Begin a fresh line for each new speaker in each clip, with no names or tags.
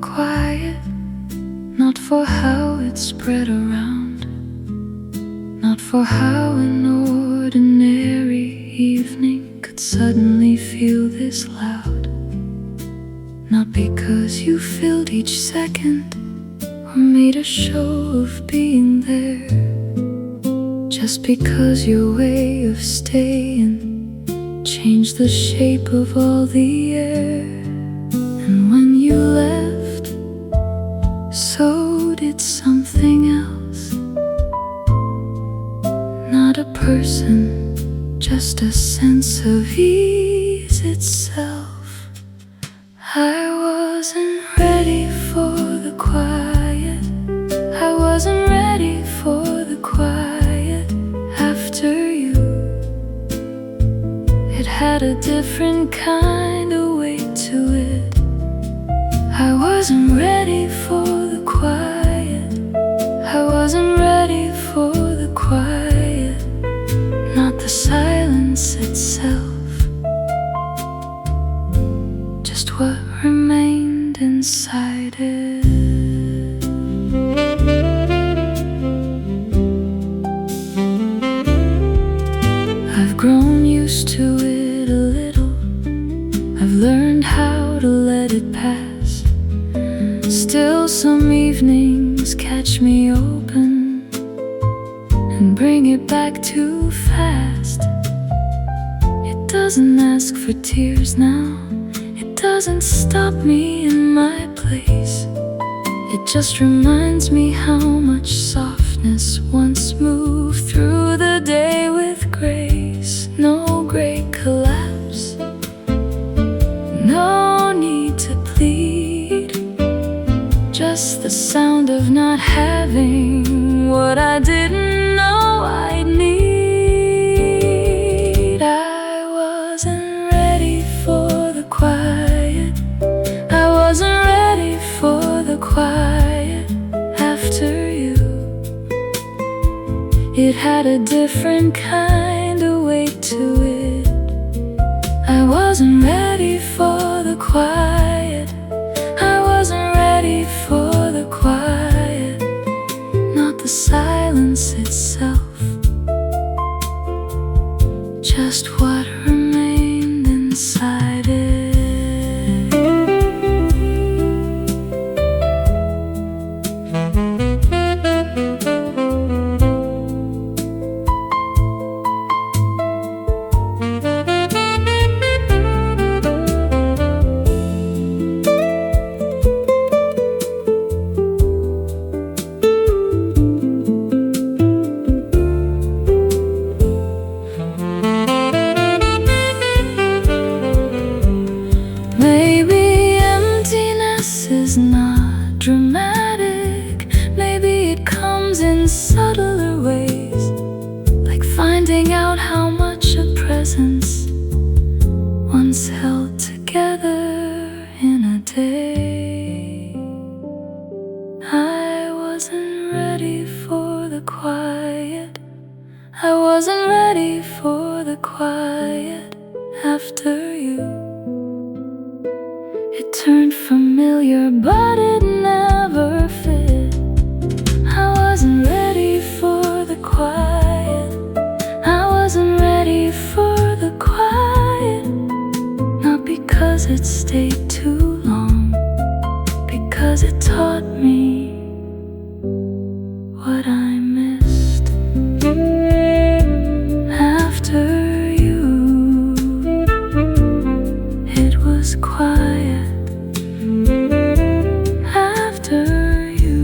quiet, not for how it spread around, not for how an ordinary evening could suddenly feel this loud. Not because you filled each second or made a show of being there, just because your way of staying changed the shape of all the air. And when you left, so did something else. Not a person, just a sense of ease itself. I wasn't ready for the quiet. I wasn't ready for the quiet after you. It had a different kind of weight to it. I wasn't ready for the quiet. I wasn't ready for the quiet, not the silence itself, just what remained inside it. I've grown used to it a little. I've learned how to let it pass. Still some evenings catch me open and bring it back too fast. It doesn't ask for tears now. It doesn't stop me in my place. It just reminds me how much softness once moved through the day with grace. No great collapse, no need to plead, just the sound of not having what I didn't know I'd need. I wasn't ready for the quiet. I wasn't ready for the quiet after you. It had a different kind of weight to it. I wasn't ready for the quiet. I wasn't ready for the quiet, not the silence itself, just what remained inside it. Maybe emptiness is not dramatic. Maybe it comes in subtler ways, like finding out how much a presence once held together in a day. I wasn't ready for the quiet. I wasn't ready for the quiet after you. It turned familiar, but it never fit. I wasn't ready for the quiet. I wasn't ready for the quiet, not because it stayed too long, because it taught me what I missed after you. It was quiet after you.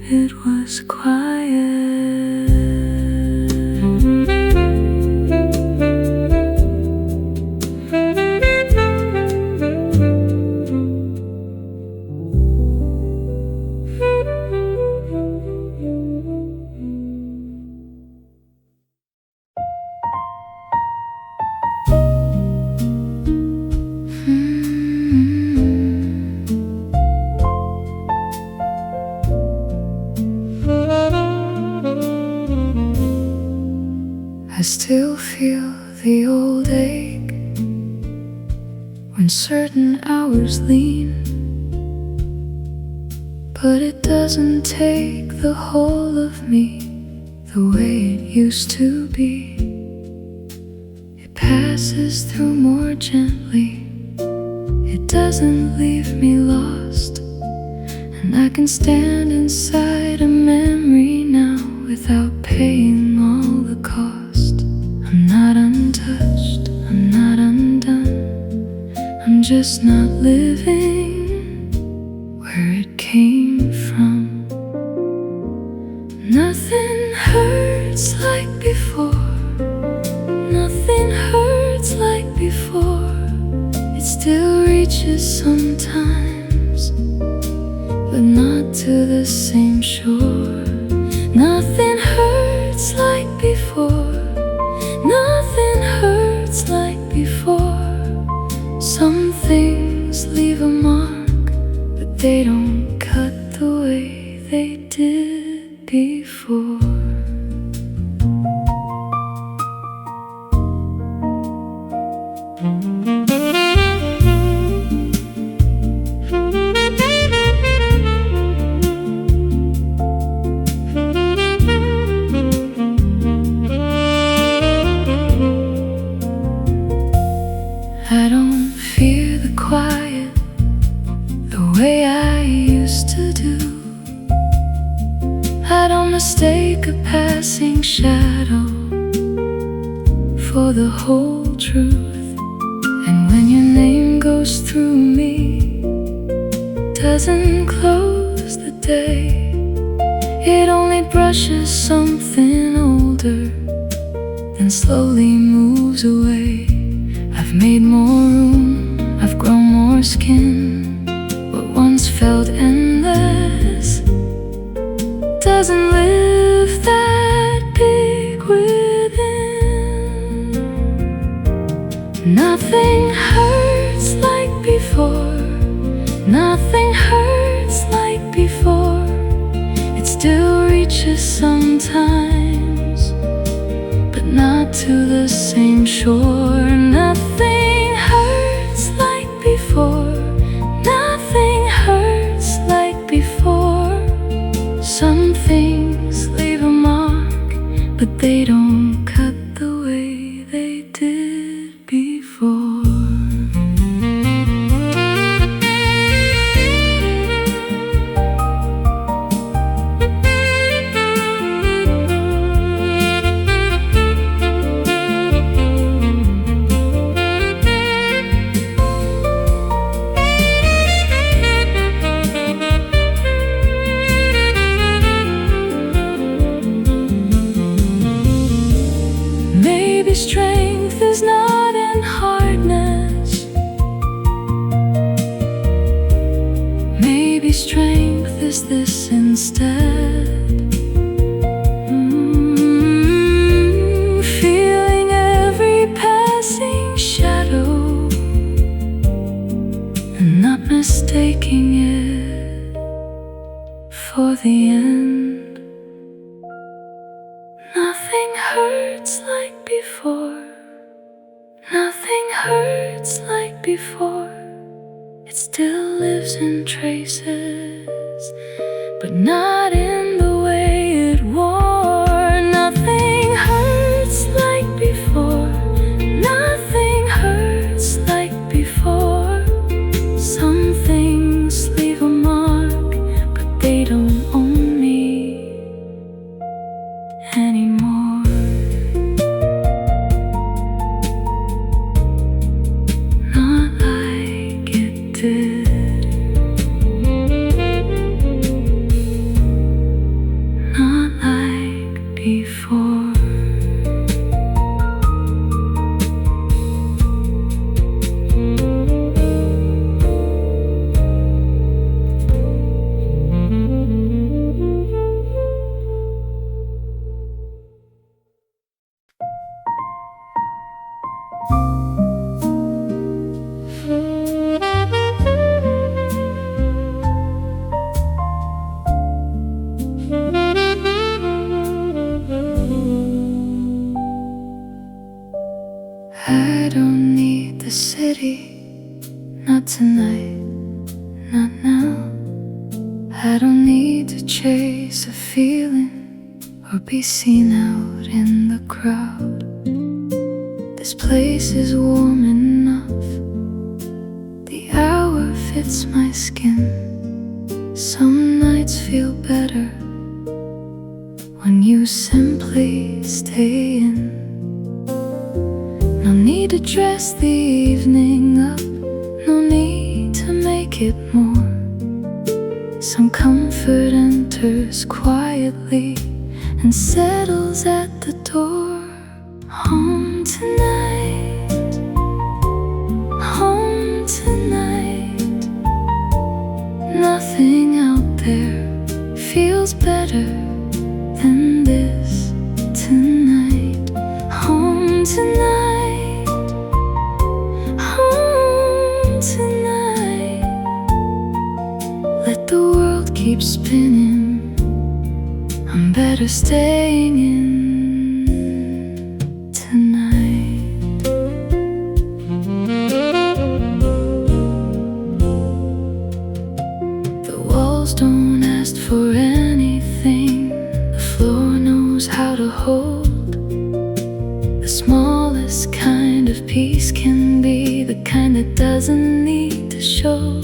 It was quiet. when certain hours lean. But it doesn't take the whole of me the way it used to be. It passes through more gently. It doesn't leave me lost, and I can stand inside a memory now without paying all the cost. I'm not untouched, I'm not undone, I'm just not living where it came from. Nothing hurts like before, nothing hurts like before. It still reaches sometimes, but not to the same shore. Nothing hurts like before, nothing hurts like before. Some things leave a mark, but they don't cut the way they did before. I don't fear the quiet the way I used to do. I don't mistake a passing shadow for the whole truth. And when your name goes through me, doesn't close the day, it only brushes something older, then slowly moves away. I've made more room, I've grown more skin. What once felt endless doesn't live that big within. Nothing hurts like before, nothing hurts like before. It still reaches sometimes, but not to the same shore. Nothing hurts like before, nothing hurts like before. Some things leave a mark, but they don't cut the way they did before. Maybe strength is not in hardness, maybe strength is this instead. Feeling every passing shadow and not mistaking it for the end. Nothing hurts like before, nothing hurts like before. It still lives in traces, but not in the way it wore. Nothing hurts like before, nothing hurts like before. Some things leave a mark, but they don't own me anymore. Not like it did. Not tonight, not now. I don't need to chase a feeling or be seen out in the crowd. This place is warm enough. The hour fits my skin. Some nights feel better when you simply stay in. No need to dress the evening up, no need to make it more. Some comfort enters quietly and settles at the door. Home tonight, home tonight. Nothing out there feels better than this tonight. Home tonight, home tonight. Let the world keep spinning, I'm better staying in tonight. The walls don't ask for anything, the floor knows how to hold. The smallest kind of peace can be the kind that doesn't need to show.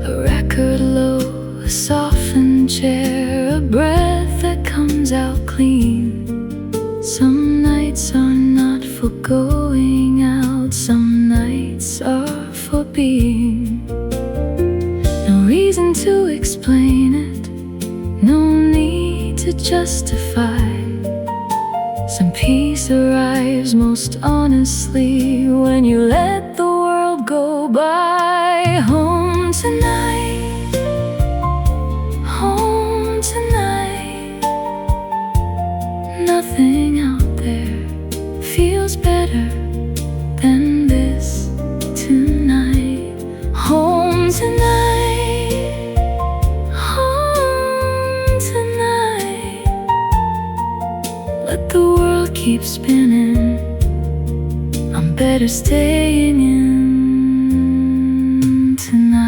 A record low, a softened chair, a breath that comes out clean. Some nights are not for going out, some nights are for being. No reason to explain it, no need to justify. Some peace arrives most honestly when you let the world go by. Home tonight, home tonight. Nothing out there feels better than this tonight. Home tonight, home tonight. Let the world keep spinning, I'm better staying in tonight.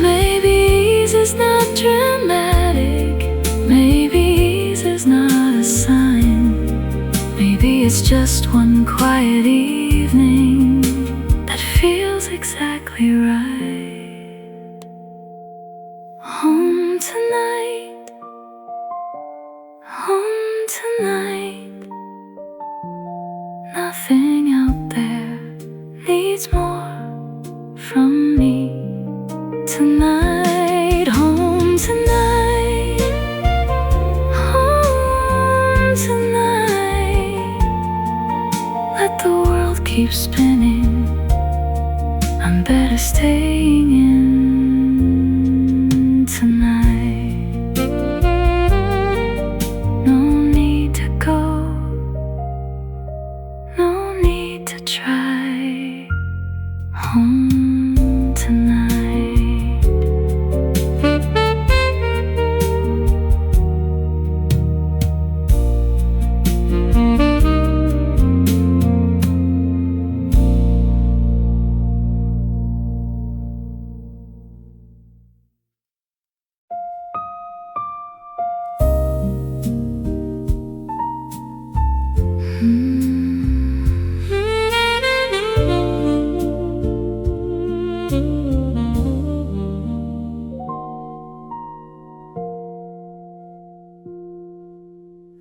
Maybe ease is not dramatic, maybe ease is not a sign. Maybe it's just one quiet evening that feels exactly right. Home tonight, home tonight. Nothing out there needs more from me tonight. Home tonight, home tonight. Let the world keep spinning, I'm better staying in tonight. No need to go, no need to try. Home tonight.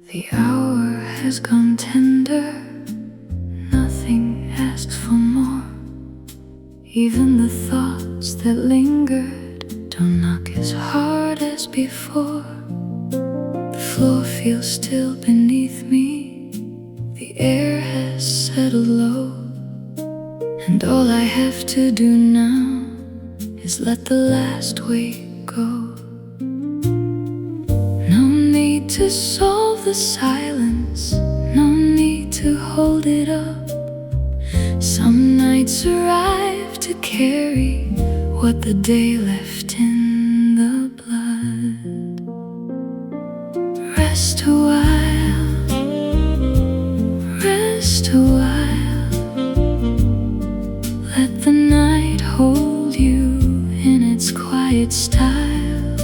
The hour has gone tender, nothing asks for more. Even the thoughts that lingered don't knock as hard as before. The floor feels still beneath me, the air has settled low, and all I have to do now is let the last weight go. No need to solve the silence, no need to hold hold it up. Some nights arrive to carry what the day left in the blood. Rest a while, rest a while. Let the night hold you in its quiet style.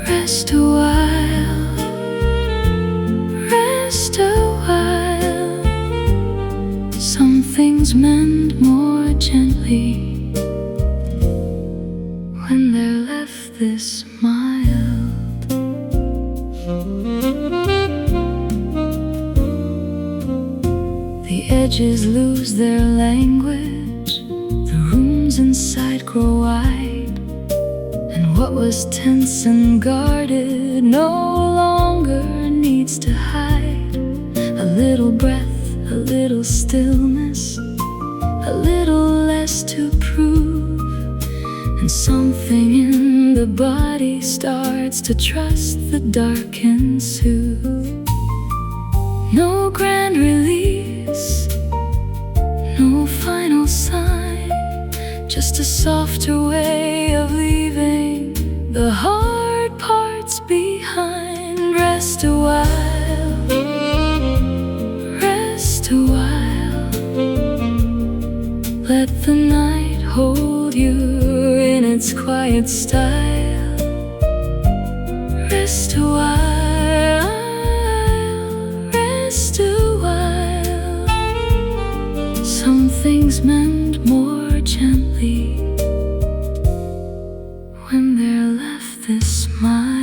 Rest a while, rest a while. Some things mend more gently when they're left this mild. The edges lose their language, the rooms inside grow wide, and what was tense and guarded no longer needs to hide. A little breath, a little stillness, a little less to prove, and something in the body starts to trust the dark and soothe. No grand release, no final sign, just a softer way of leaving the hard parts behind. Rest a while, rest a while. Let the night hold you in its quiet style. Rest a while, rest a while. Some things mend more gently when they're left this mild.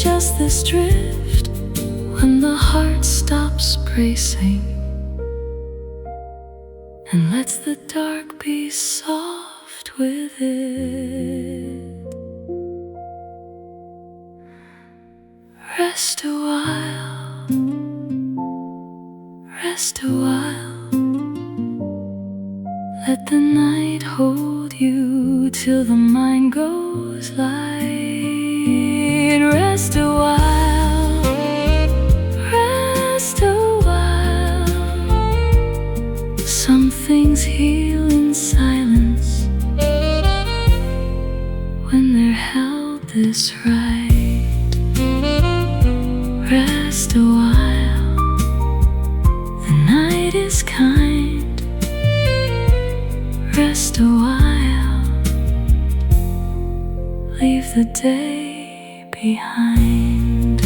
Just this drift when the heart stops bracing and lets the dark be soft with it. Rest a while, rest a while. Let the night hold you till the mind goes light. Rest a while, rest a while. Some things heal in silence when they're held this right. Rest a while, the night is kind. Rest a while, leave the day behind.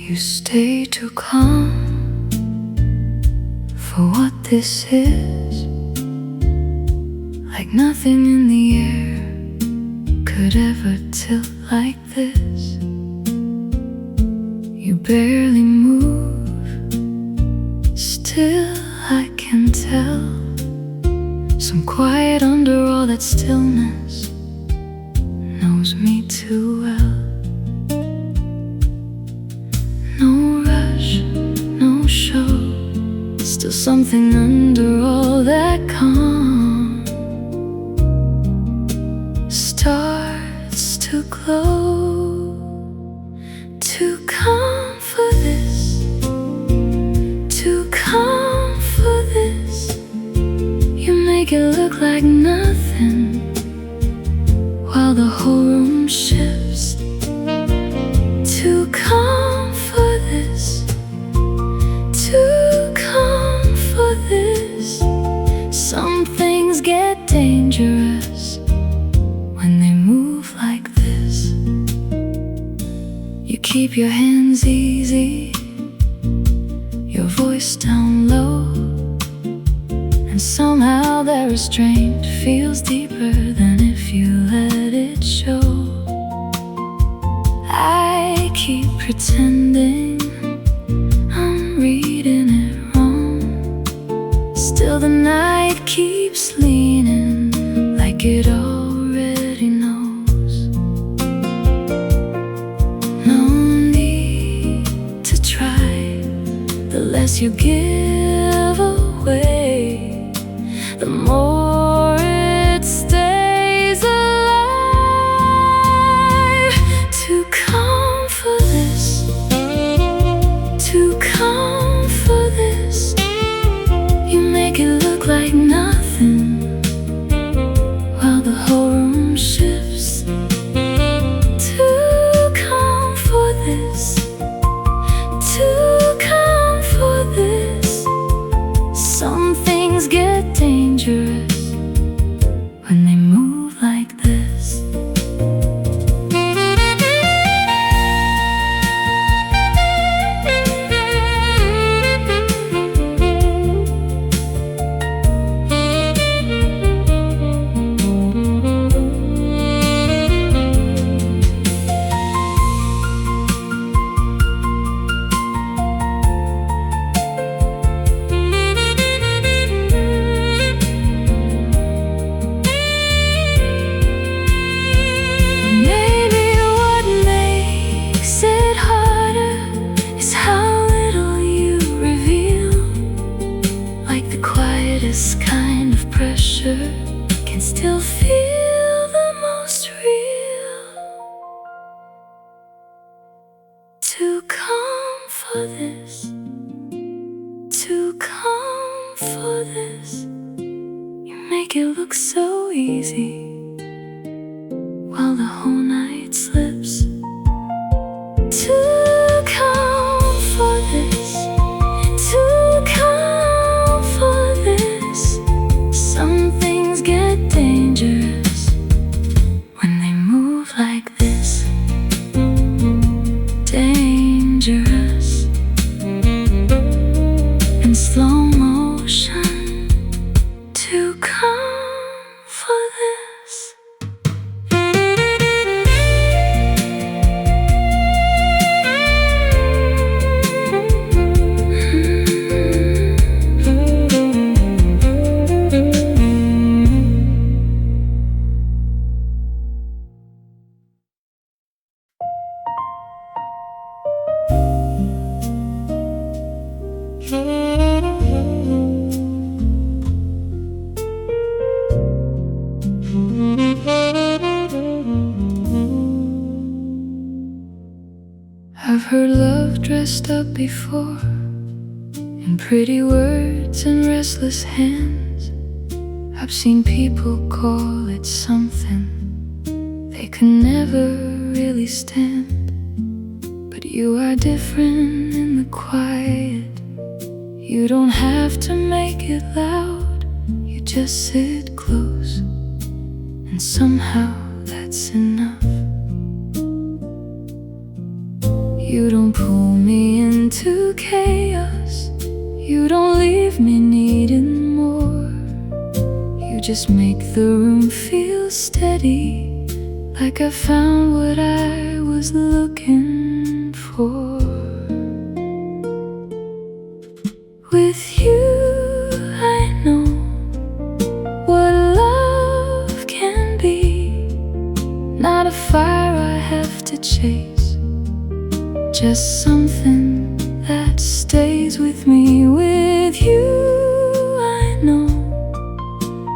You stay too calm for what this is, like nothing in the air could ever tilt like this. You barely move, still I can tell some quiet under all that stillness knows me too well. No rush, no show, still something under all that calm starts to glow. Too calm for this, too calm for this. You make it look like nothing, while the whole room shifts. To come for this, to come for this. Some things get dangerous when they move like this. You keep your hands easy, your voice down low, and somehow their restraint feels deeper than if you let it show. I keep pretending I'm reading it wrong. Still the night keeps leaning like it already knows. No need to try. The less you give away, the more it stays alive. To come for this, to come for this. You make it look like nothing while the whole room shifts. To come for this, to come for this. Some things get dangerous when they move like this. This kind of pressure can still feel the most real. To come for this, to come for this. You make it look so easy while the whole night slips. To come for this, to come for this. Some things get dangerous when they move like this. Dangerous in slow motion. To come for this. I've heard love dressed up before in pretty words and restless hands. I've seen people call it something they can never really stand. But you are different in the quiet. You don't have to make it loud. You just sit close, and somehow that's enough. You don't pull me into chaos. You don't leave me needing more. You just make the room feel steady, like I found what I was looking for. With you I know what love can be. Not a fire I have to chase, just something that stays with me. With you I know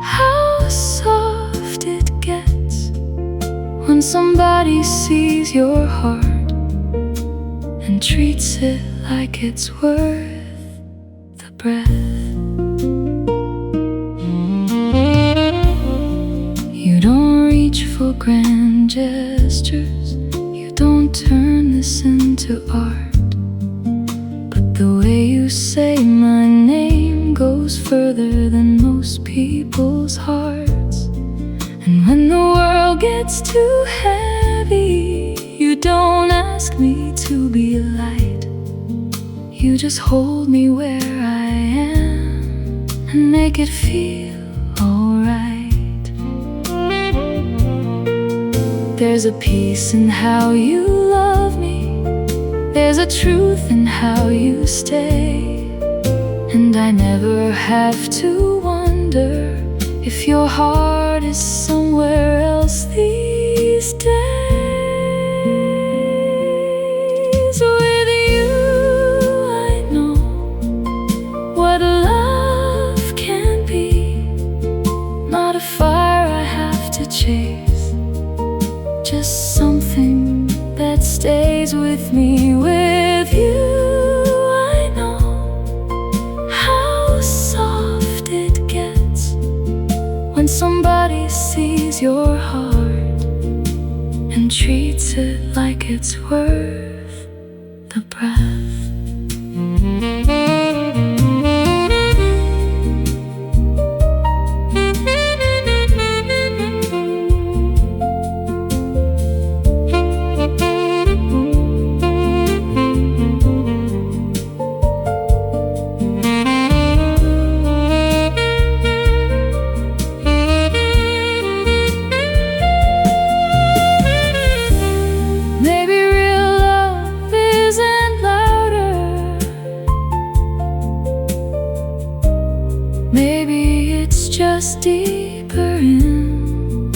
how soft it gets when somebody sees your heart and treats it like it's worth the breath. You don't reach for for grand gestures. You don't turn this into art, but the way you say my name goes further than most people's hearts. And when the world gets too heavy, you don't ask me to be light. You just hold me where I am and make it feel alright. There's a peace in how you love me, there's a truth in how you stay, and I never have to wonder if your heart is somewhere else these days. With you I know what love can be, not a fire I have to chase, just something that stays with me. With you I know how soft it gets when somebody sees your heart and treats it like it's worth the breath. Maybe it's just deeper in.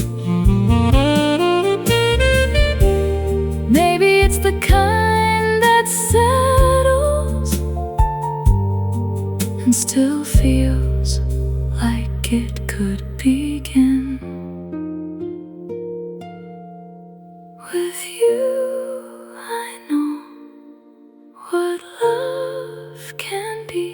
Maybe it's the kind that settles and still feels like it could begin. With you I know what love can be,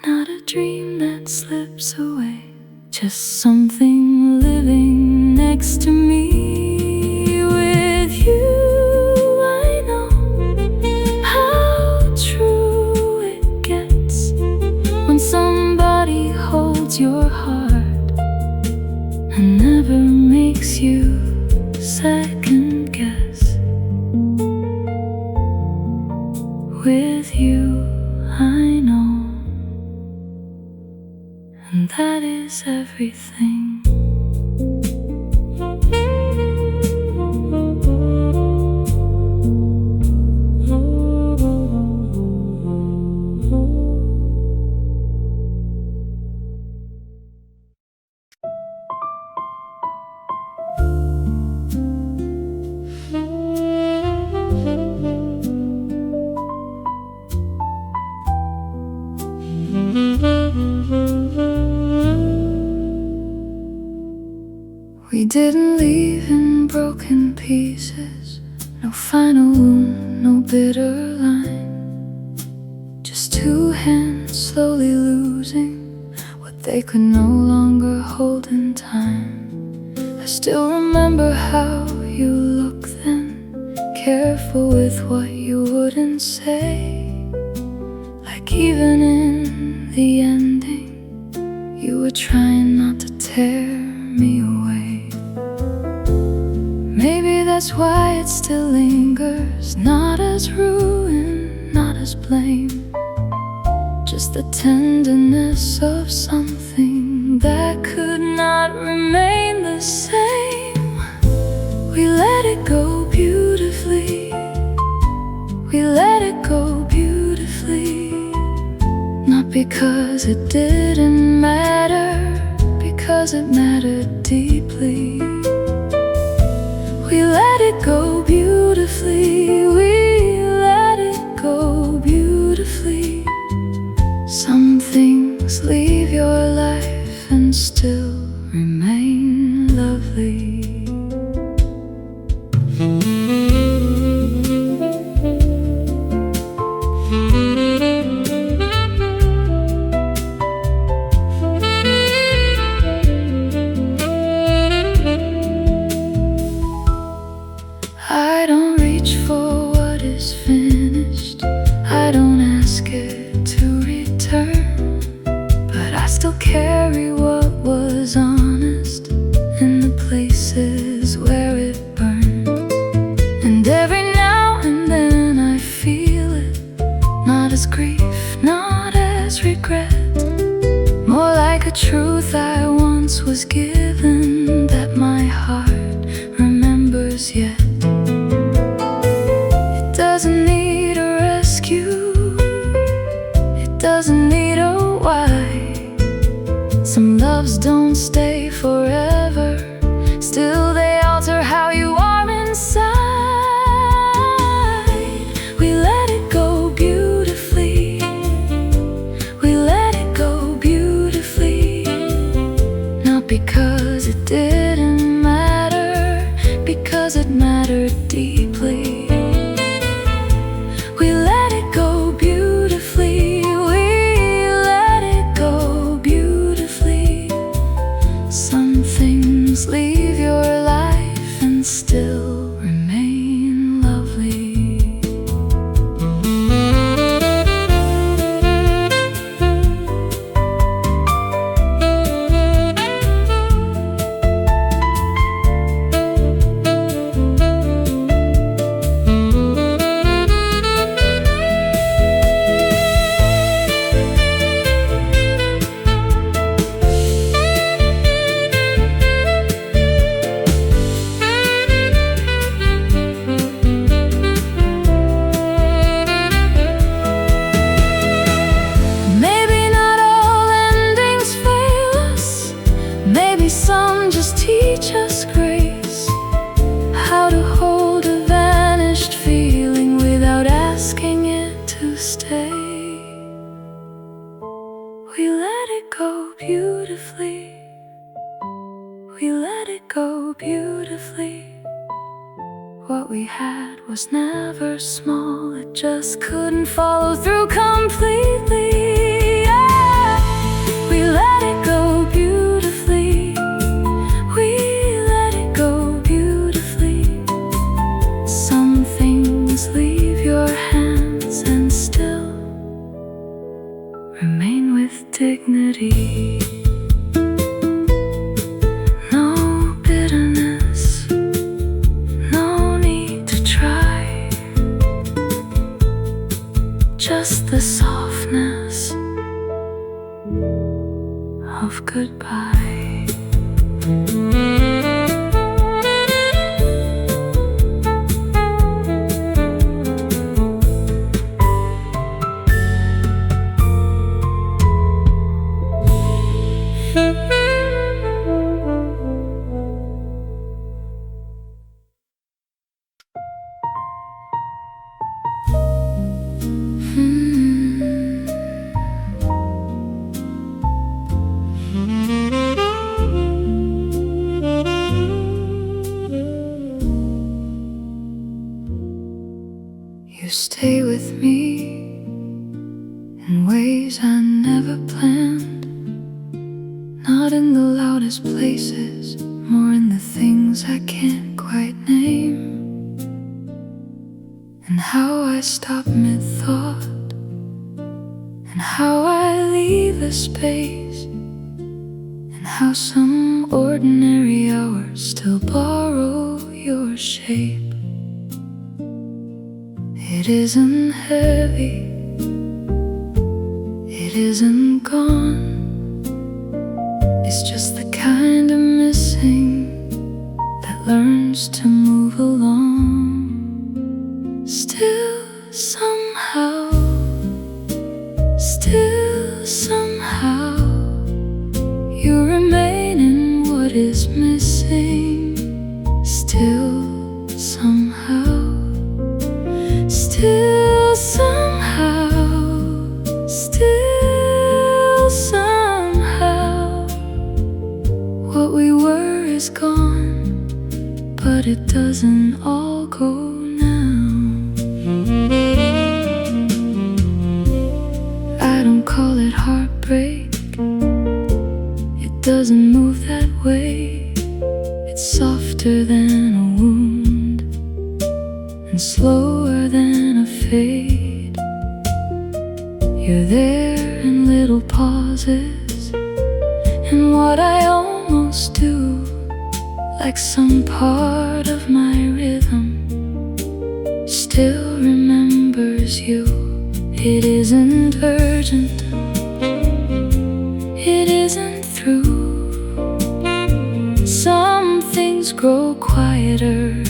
not a dream that slips away, just something living next to me. With you I know how true it gets when somebody holds your heart and never makes you second guess. With you I know, and that is everything. We didn't leave in broken pieces, no final wound, no bitter line, just two hands slowly losing what they could no longer hold in time. I still remember how you looked then, careful with what you wouldn't say, like even in the ending you were trying not to tear me away. Maybe that's why it still lingers, not as ruin, not as blame, just the tenderness of something that could not remain the same. We let it go beautifully, we let it go beautifully, not because it didn't matter, because it mattered deeply. We let it go beautifully, we let it go beautifully. Some things leave your life and still remain lovely. is where it burned. And every now and then I feel it, not as grief, not as regret, more like a truth I once was given that my heart remembers yet. It doesn't need a rescue, it doesn't need a why. Some loves don't stay forever, still they alter how you are inside. We let it go beautifully, we let it go beautifully, not because it didn't matter, because it mattered deeply. We let it go beautifully, we let it go beautifully. Some things leave your life and still remain lovely. Some just teach us grace, how to hold a vanished feeling without asking it to stay. We let it go beautifully, we let it go beautifully. What we had was never small, it just couldn't follow through completely. Yeah. We let it go beautifully, leave your hands and still remain with dignity. No bitterness, no need to try, just the softness of goodbye. You stay with me in ways I never planned, not in the loudest places, more in the things I can't quite name. And how I stop mid-thought, and how I leave a space, and how some ordinary hours still borrow your shape. It isn't heavy, it isn't gone, it's just the kind of missing that learns to move along. Still somehow, you remain in what is missing. Still somehow, what we were is gone, but it doesn't all go now. I don't call it heartbreak, it doesn't move that way. It's softer than a wound and slower than a fade. You're there in little pauses, and what I almost do, like some part of my rhythm still remembers you. It isn't urgent, it isn't through. Some things grow quieter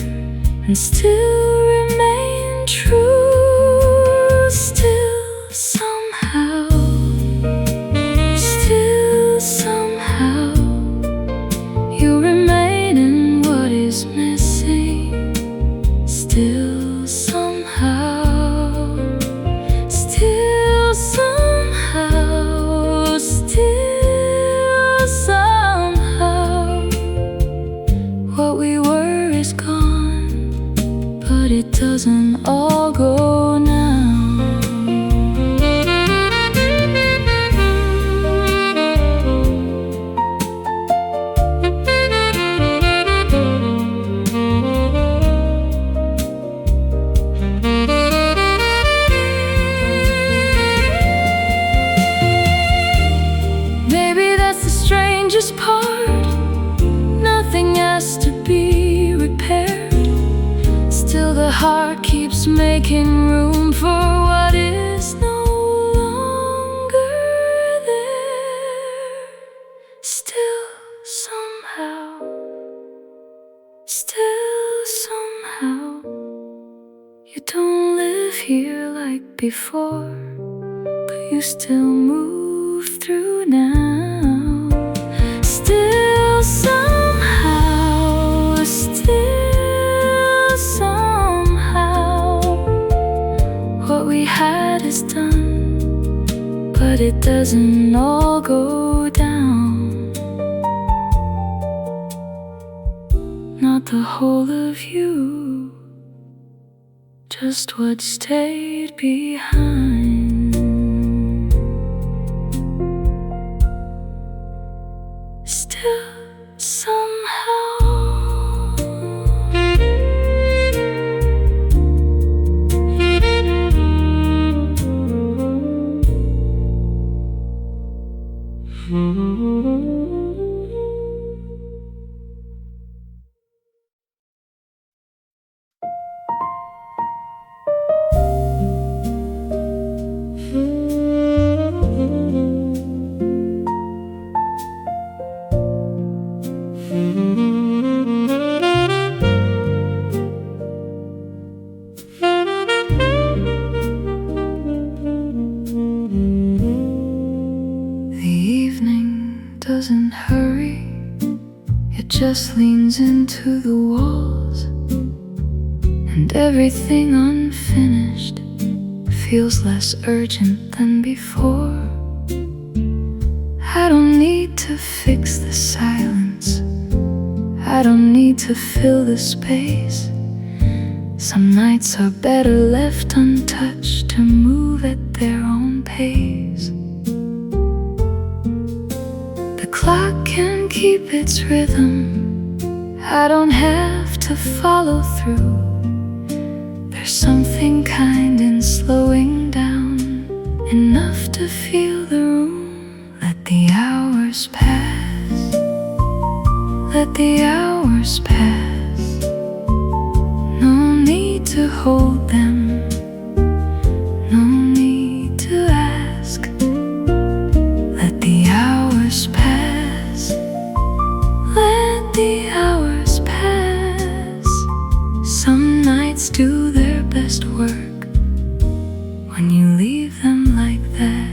and still remain true. Still somehow, you remain in what is missing. Still somehow, what we were is gone, but it doesn't all go now. Maybe that's the strangest part. Nothing has to be repaired. Still the heart keeps making room for what is no longer there. Still somehow, you don't live here like before, but you still move through now. Still somehow, what we had is done, but it doesn't all go down. Not the whole of you, just what stayed behind. Still somehow, doesn't hurry, it just leans into the walls, and everything unfinished feels less urgent than before. I don't need to fix the silence, I don't need to fill the space. Some nights are better left untouched to move at their own pace. The clock can keep its rhythm, I don't have to follow through. There's something kind in slowing down, enough to feel the room. Let the hours pass, let the hours pass. No need to hold them, no need to ask. Let the hours pass, let the hours pass. Some nights do their best work when you leave them like that.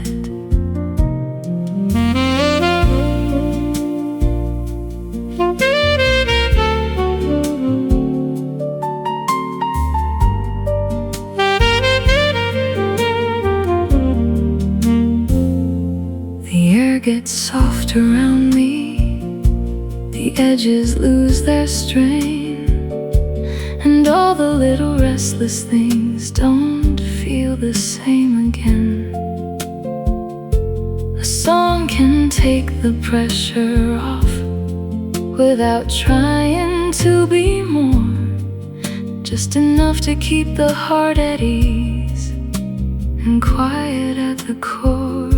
Gets soft around me, the edges lose their strain, and all the little restless things don't feel the same again. A song can take the pressure off without trying to be more, just enough to keep the heart at ease and quiet at the core.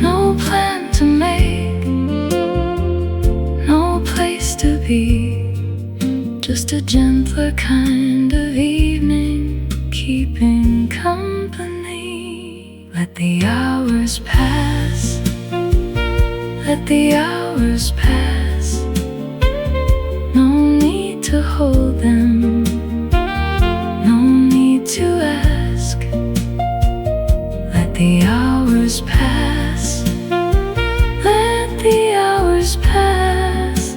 No plan to make, no plan just a gentler kind of evening, keeping company. Let the hours pass, let the hours pass. No need to hold them, no need to ask. Let the hours pass, let the hours pass.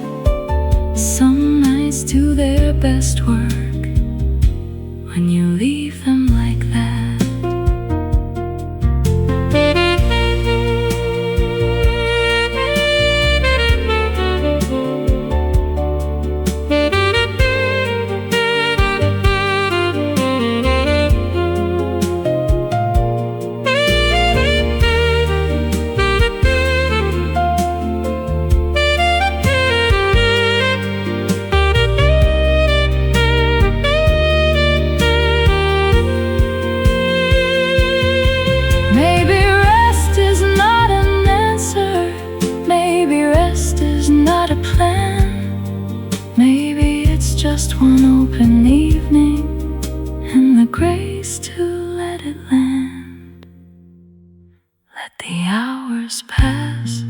Some nights do their best work when you leave them like that. Maybe it's just one open evening and the grace to let it land. Let the hours pass,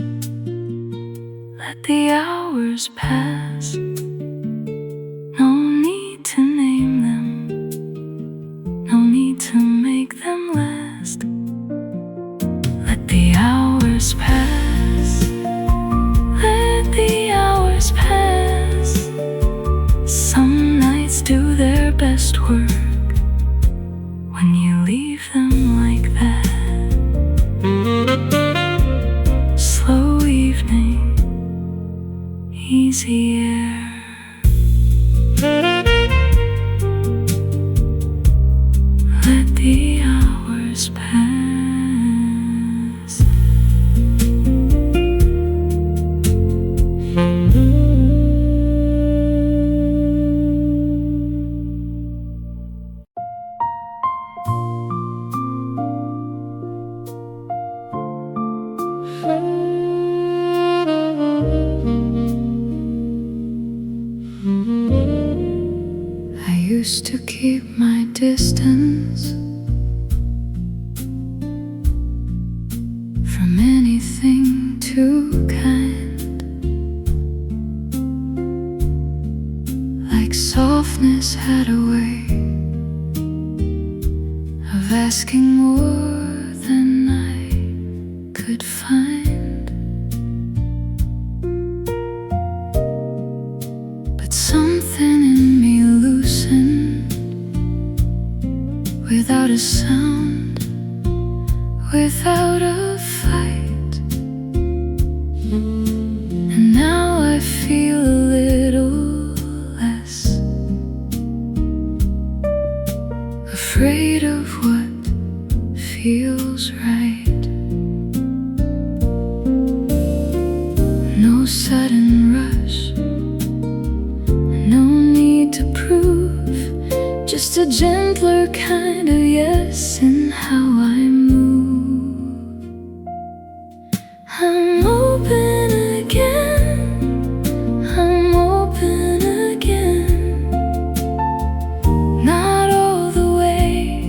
let the hours pass. No need to name them, no need to make them last. Let the hours pass, let the hours pass. Some nights do their best work when you leave them like that. Slow evening, easy air. Let the hours pass. I used to keep my distance from anything too kind, like softness had a way of asking more than I could find. But something in me loosened without a sound, without a fight. And now I feel a little less afraid of what feels right. No sudden rush, no need to prove, just a gentler kind of yes in how I move. I'm open again, I'm open again. Not all the way,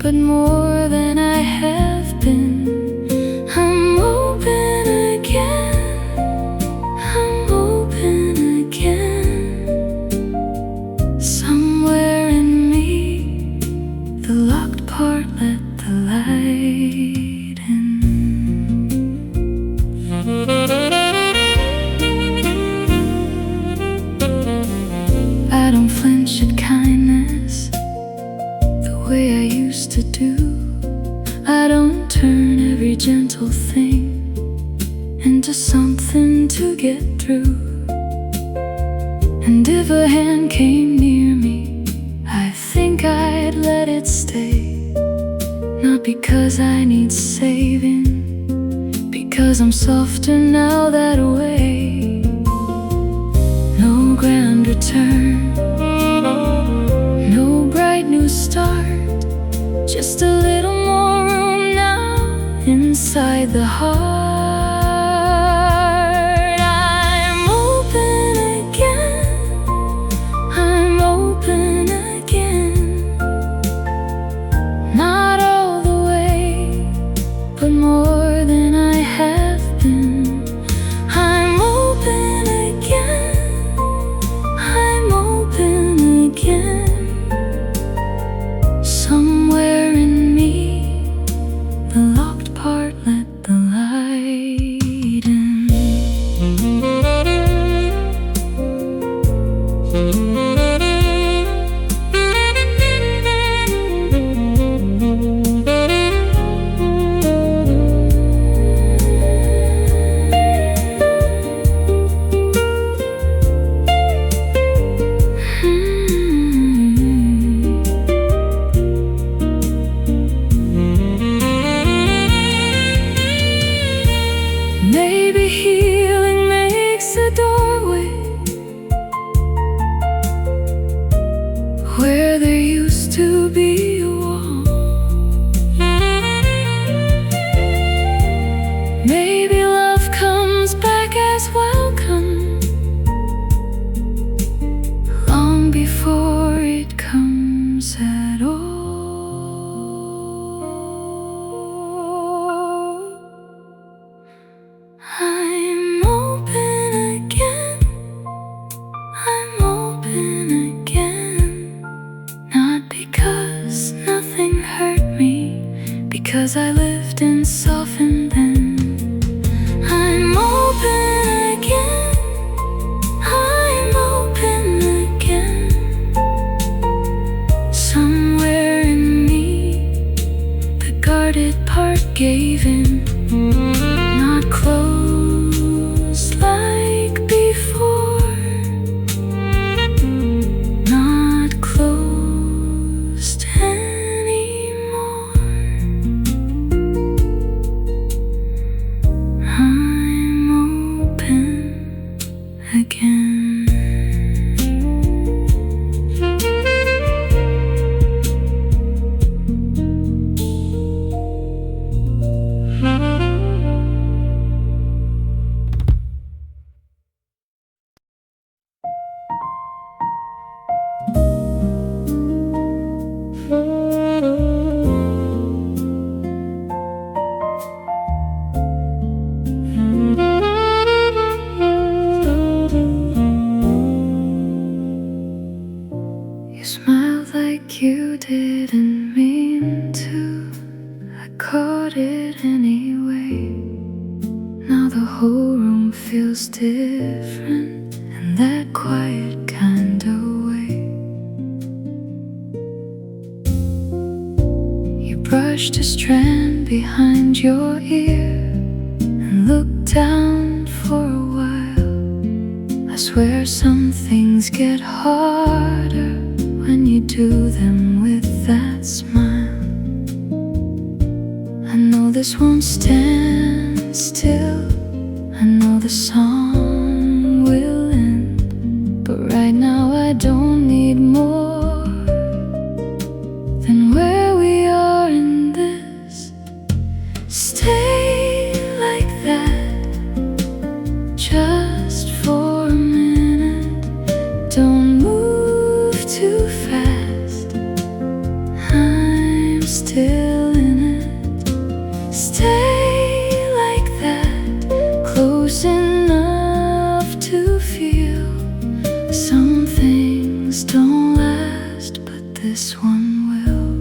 but more than I have been. I'm open again, I'm open again. Somewhere in me, the locked part let the light in. I don't flinch at kindness the way I used to do. I don't turn every gentle thing into something to get through. And if a hand came near me, I think I'd let it stay. Not because I need saving, because I'm softer now that way. No grand return, no bright new start, just a little more room now inside the heart. I'm open again, Maybe healing makes a doorway where there used to be a wall. Maybe love comes back as welcome long before it comes at all. I'm open again, I'm open again. Not because nothing hurt me, because I lived and softened then. I'm open again, I'm open again. Somewhere in me, the guarded part gave in. Not closed like before, not closed anymore. I'm open again. You smiled like you didn't mean to. I caught it anyway. Now the whole room feels different in that quiet kind of way. You brushed a strand behind your ear and looked down for a while. I swear some things get harder when you do them with that smile. I know this won't stand still, I know the song will end, but right now I don't need more than where we are in this. Stay like that, just for a minute. Don't move too fast, I'm still in it. Stay like that, close enough to feel. Some things don't last, but this one will.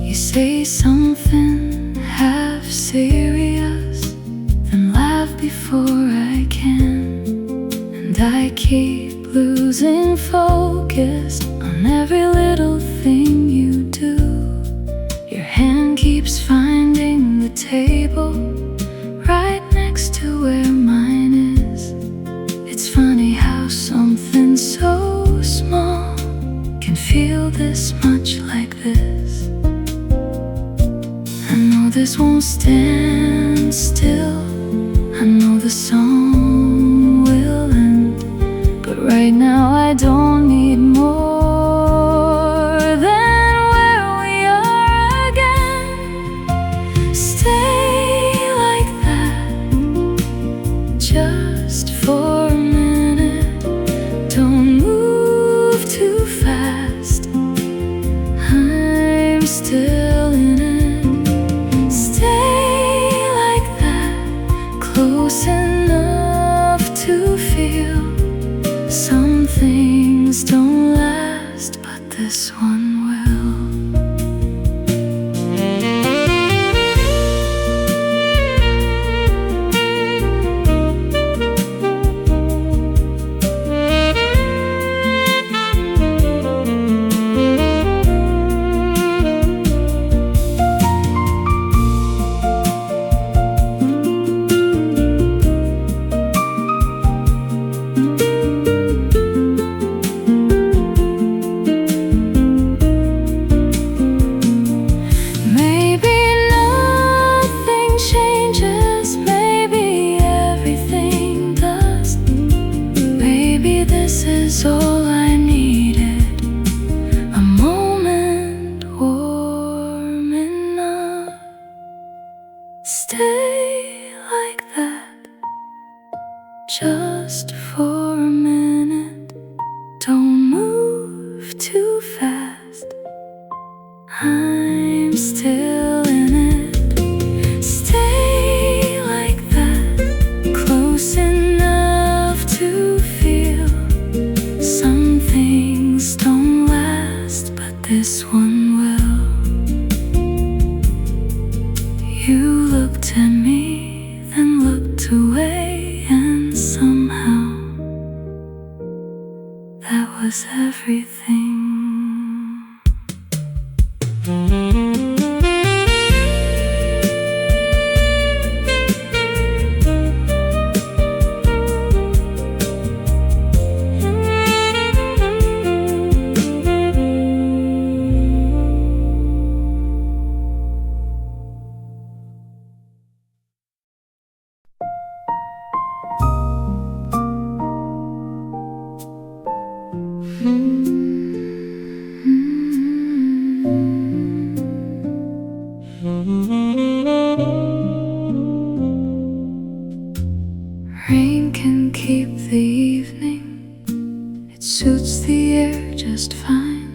You say something half serious, then laugh before I can. And I keep losing focus on every little thing you do. Your hand keeps finding the table right next to where mine is. It's funny how something so small can feel this much like this. I know this won't stand still, I know the song will end, but right now I don't need more than where we are again. Stay like that, just for a minute. Don't move too fast, I'm still in it. Stay like that, close enough to feel. Some things don't last, but this one will. Stay like that, just for a minute. Don't move too fast, I'm still in it. Stay like that, close enough to feel. Some things don't last, but this one will. You looked at me, then looked away, and somehow that was everything. Rain can keep the evening, it suits the air just fine.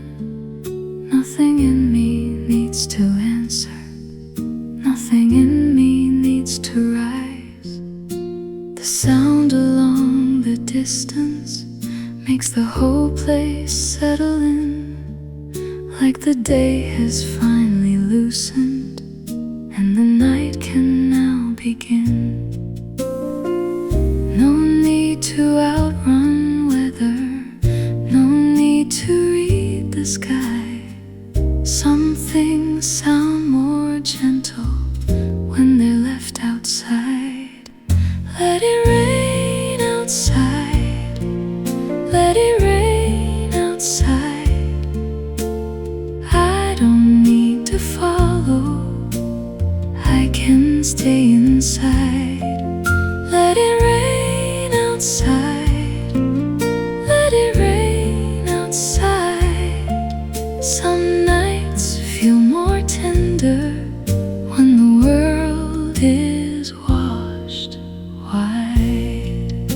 Nothing in me needs to answer, nothing in me needs to rise. The sound along the distance makes the whole place settle in, like the day has finally loosened and the night can now begin. No need to outrun weather, no need to read the sky. Some things sound more gentle when they're left outside. Let it rain outside, let it rain outside. I don't need to follow, I can stay inside. Let it rain outside, let it rain outside. Some nights feel more tender when the world is washed white.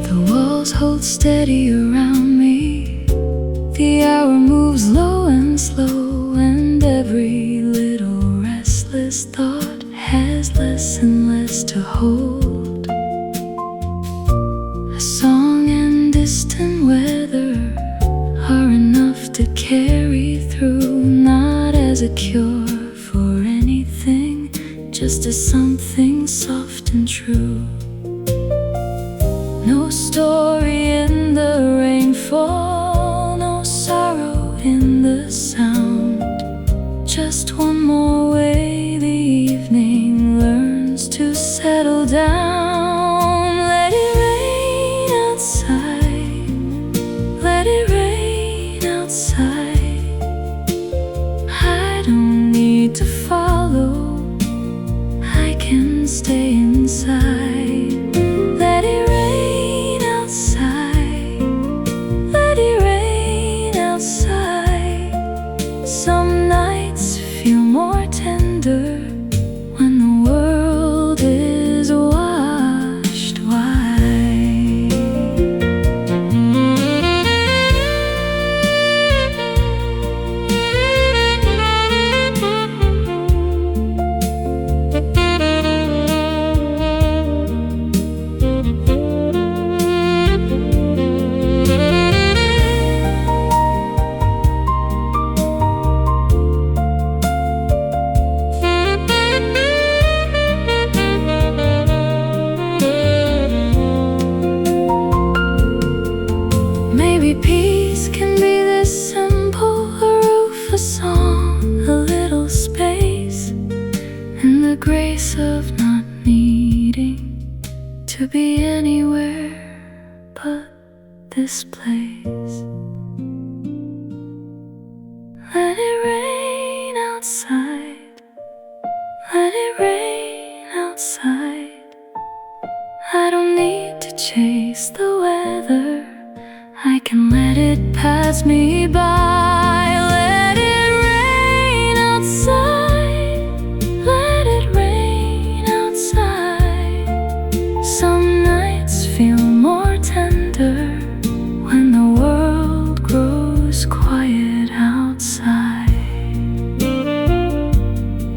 The walls hold steady around me, the hour moves low and slow, and every little restless thought has less and less to hold. A song and distant weather are enough to carry through, not as a cure for anything, just as something soft and true. No story in the rainfall, no sorrow in the sound, just one more way the evening learns to settle down. Let it rain outside, let it rain outside. I don't need to follow, I can stay inside. Let it rain outside, let it rain outside. Some nights feel more tender when the world is washed white. Maybe peace can be this simple: a roof, a song, a little space, and the grace of not needing to be anywhere but this place. Let it rain outside, let it rain outside. I don't need to chase the weather, I can let it pass me by. Let it rain outside.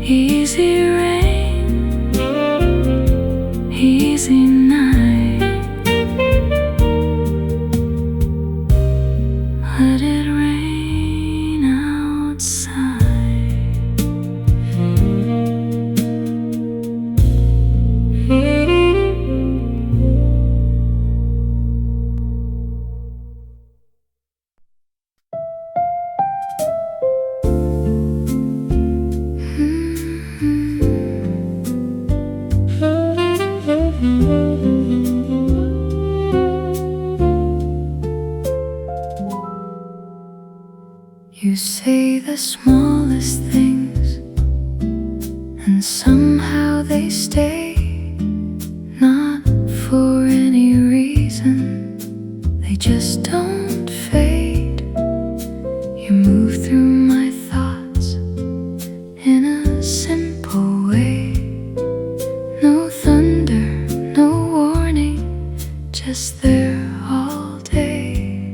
Easy rain, easy night. Let it rain outside. You say the smallest things, and somehow they stay. Not for any reason, they just don't fade. You move through my thoughts in a simple way. No thunder, no warning, just there all day.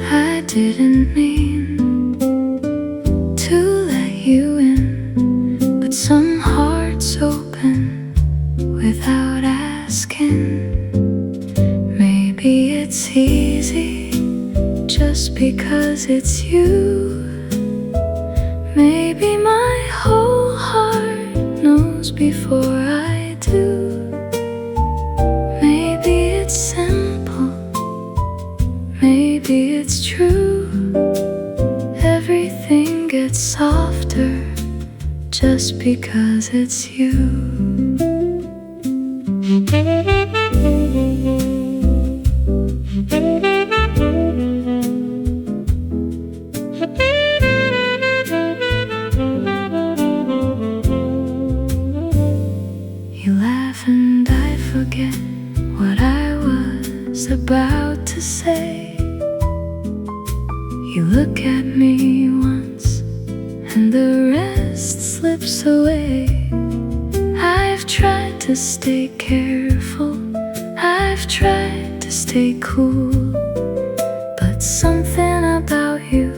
I didn't mean to let you in, but some hearts open without asking. Maybe it's easy just because it's you. Maybe my whole heart knows before I do. Maybe it's simple, maybe it's true. Everything gets softer just because it's you. You laugh and I forget what I was about to say. You look at me once and the rest slips away. I've tried to stay careful, I've tried to stay cool, but something about you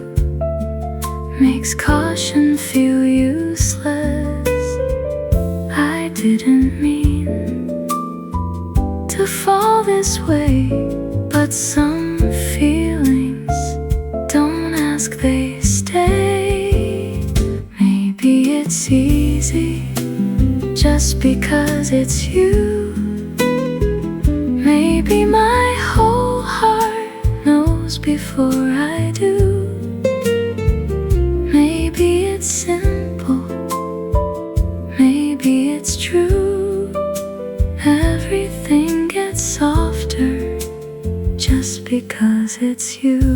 makes caution feel useless. I didn't mean to fall this way, but some feelings don't ask, they stay. Maybe it's easy just because it's you. Maybe my whole heart knows before I do. Maybe it's simple, maybe it's true. Everything gets softer just because it's you.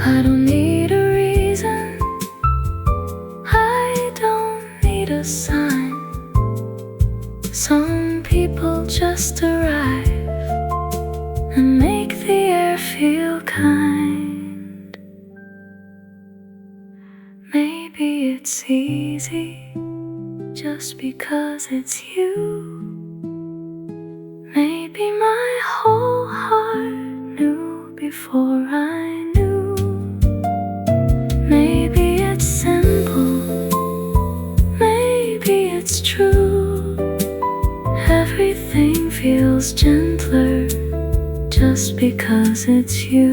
I don't need a reason, I don't need a sign. Some people just arrive and make the air feel kind. Maybe it's easy just because it's you. Maybe my whole heart knew before I knew. Maybe it's simple, maybe it's true. Everything feels gentler just because it's you.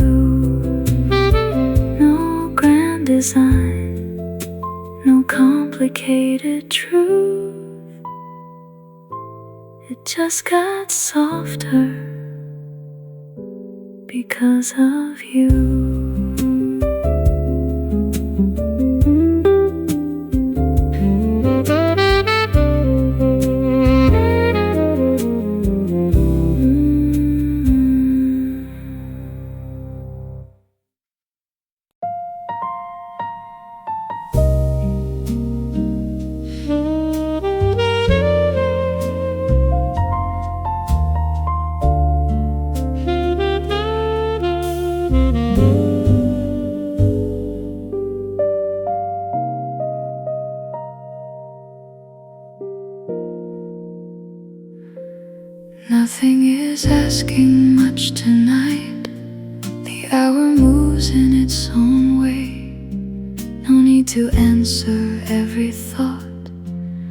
No grand design, no complicated truth. It just got softer because of you. Nothing is asking much tonight. The hour moves in its own way. No need to answer every thought.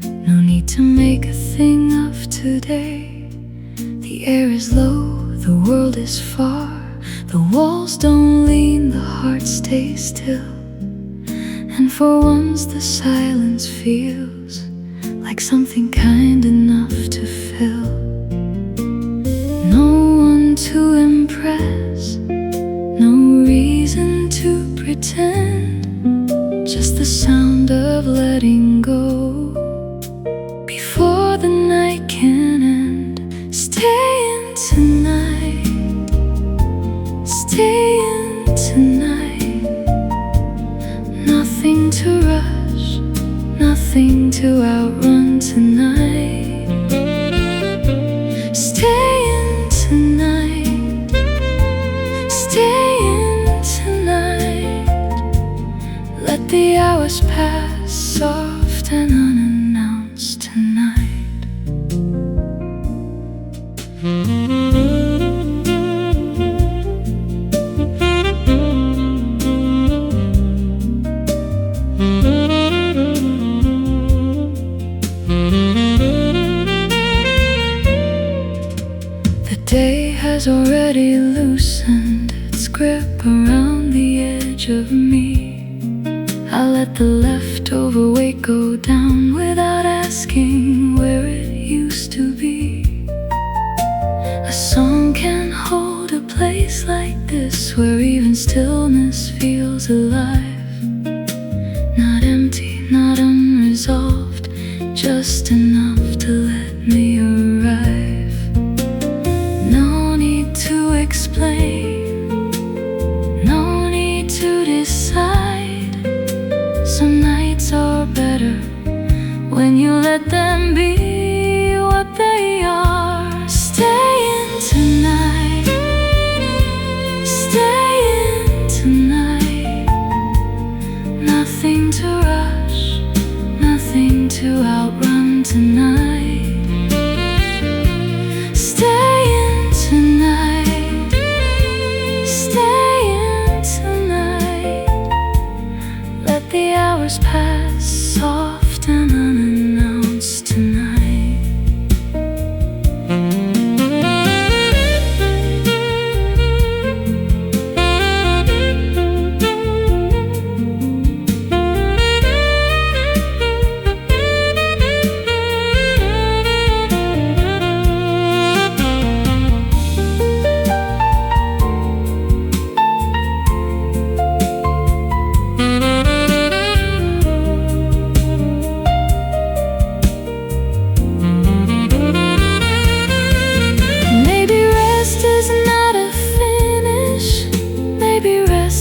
No need to make a thing of today. The air is low, the world is far. The walls don't lean, the heart stays still. And for once the silence feels like something kind enough to fill. No one to impress, no reason to pretend. Just the sound of letting go before the night can end. Stay in tonight, stay in tonight. Nothing to rush, nothing to outrun tonight. Stay in tonight, stay in tonight. Let the hours pass soft and unannounced tonight. The day has already loosened its grip around the edge of me. I let the leftover weight go down without asking where it used to be. A song can hold a place like this, where even stillness feels alive. Not empty, not unresolved, just enough to let me arrive. No need to explain, no need to decide. Some nights are better when you let them be what they are. Stay in tonight, stay in tonight. Nothing to rush, nothing to outrun tonight. Stay in tonight, stay in tonight. Let the hours pass soft and unannounced tonight.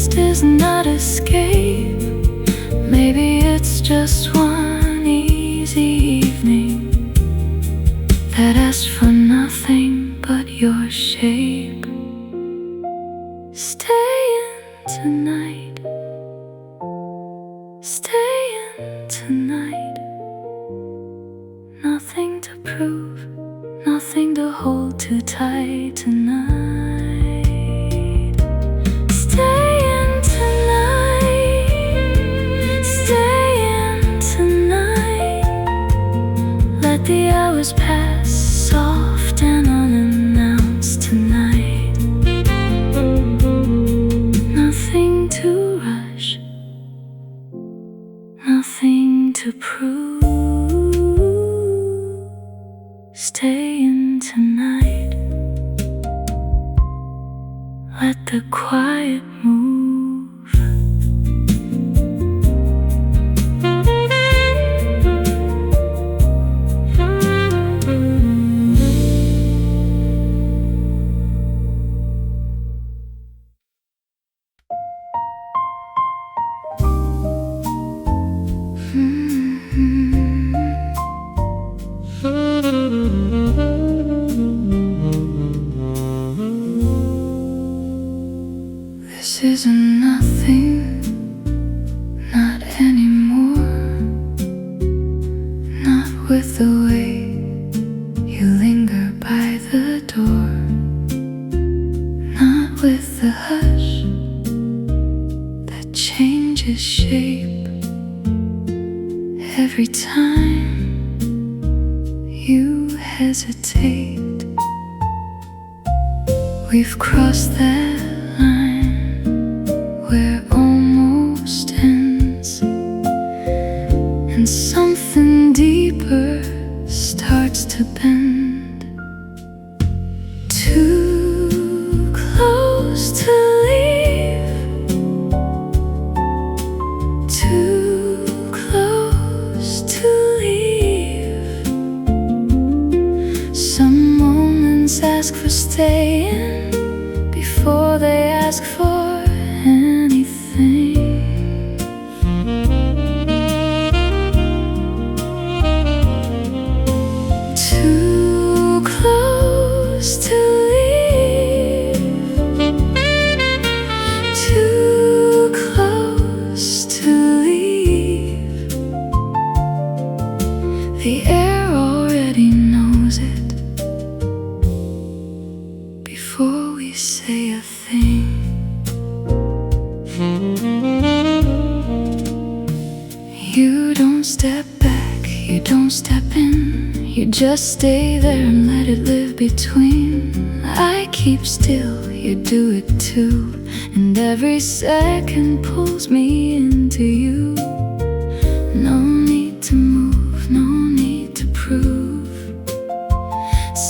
Is not escape. Maybe it's just one easy evening that asked for nothing but your shape. Stay in tonight, stay in tonight. Nothing to prove, nothing to hold too tight tonight. Stay the hours pass soft and unannounced tonight. Nothing to rush, nothing to prove. Stay in tonight. Let the quiet move. This isn't nothing, not anymore. Not with the way you linger by the time you hesitate, we've crossed that line where almost ends, and something deeper starts to bend. Too close to leave, too close to leave. Some moments ask for staying before they ask for anything. Too close to leave, too close to leave. The air already knows it before we say a thing. You don't step back, you don't step in, you just stay there and let it live between. I keep still, you do it too, and every second pulls me into you. No need to move, no need to prove.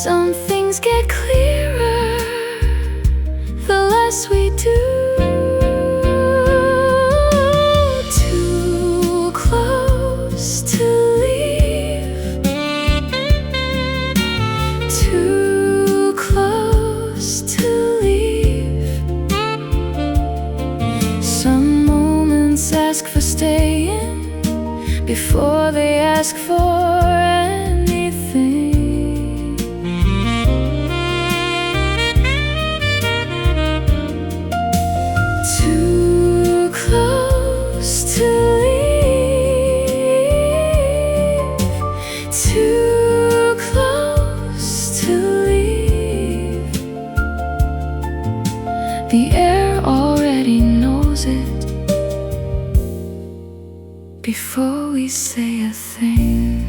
Some things get clearer the less we do. Too close to leave, too close to leave. Some moments ask for staying before they ask for anything. Too close to leave, too close to leave. The air already knows it before we say a thing.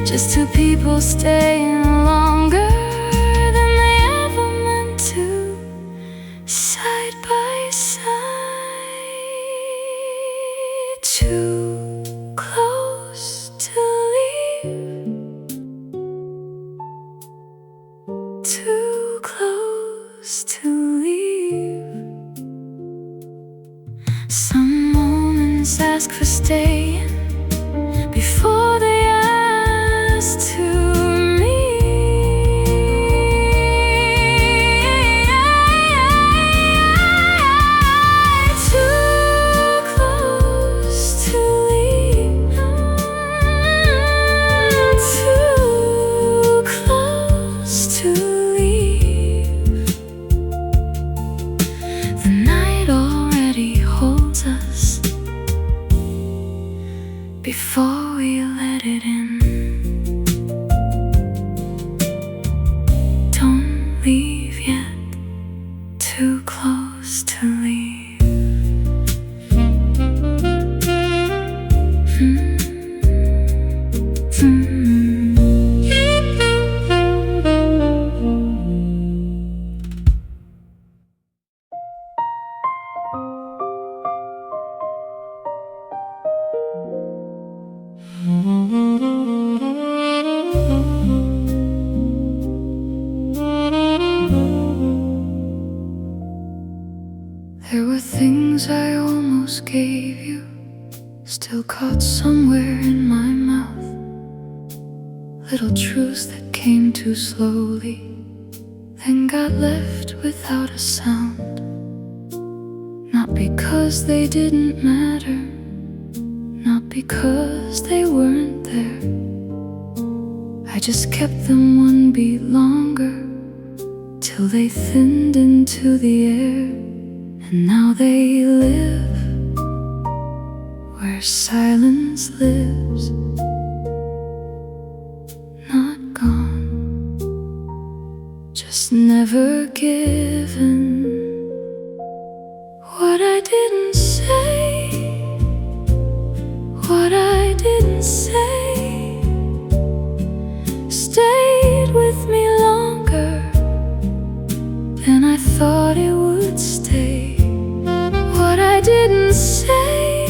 Just two people staying longer than they ever meant to, side by side. Too close to leave, too close to leave. Some moments ask for staying before they to me. Too close to leave, too close to leave. The night already holds us before we let it in. Leave yet, too close to leave. There were things I almost gave you, still caught somewhere in my mouth. Little truths that came too slowly, then got left without a sound. Not because they didn't matter, not because they weren't there. I just kept them one beat longer, till they thinned into the air. And now they live where silence lives, not gone, just never given. What I didn't say, what I didn't say, stayed with me longer than I thought it would stay. What I didn't say,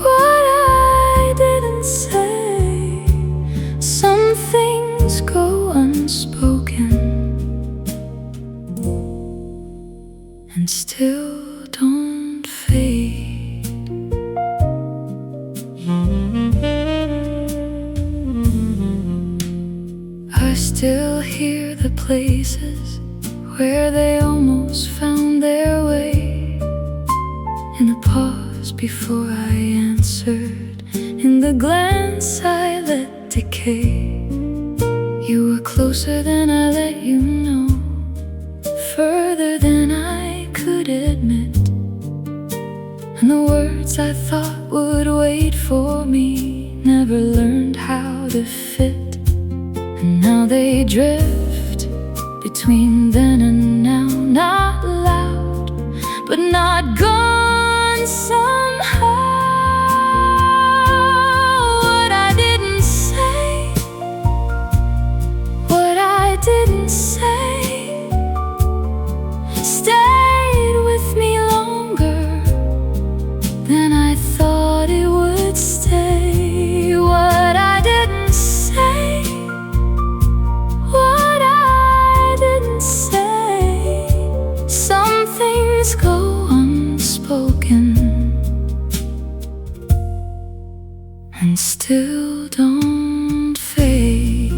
what I didn't say, some things go unspoken and still don't fade. I still hear the places where they almost found their way, in the pause before I answered, in the glance I let decay. You were closer than I let you know, further than I could admit. And the words I thought would wait for me never learned how to fit. And now they drift between then and now, not loud, but not gone somehow. What I didn't say, what I didn't say, stayed with me longer than I thought it would stay. What I didn't say, what I didn't say, some things go unspoken and still don't fade.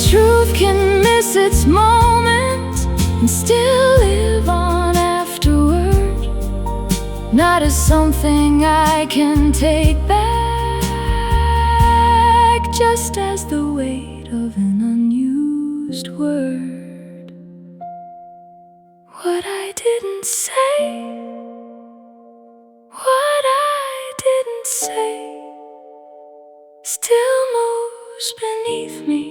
Truth can miss its moment and still live on afterward, not as something I can take back, just as the weight of an unused word. What I didn't say, what I didn't say, still moves beneath me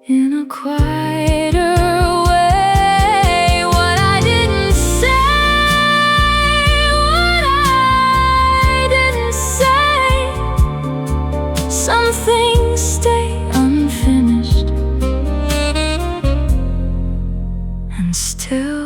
in a quieter way. What I didn't say, what I didn't say, some things stay unfinished and still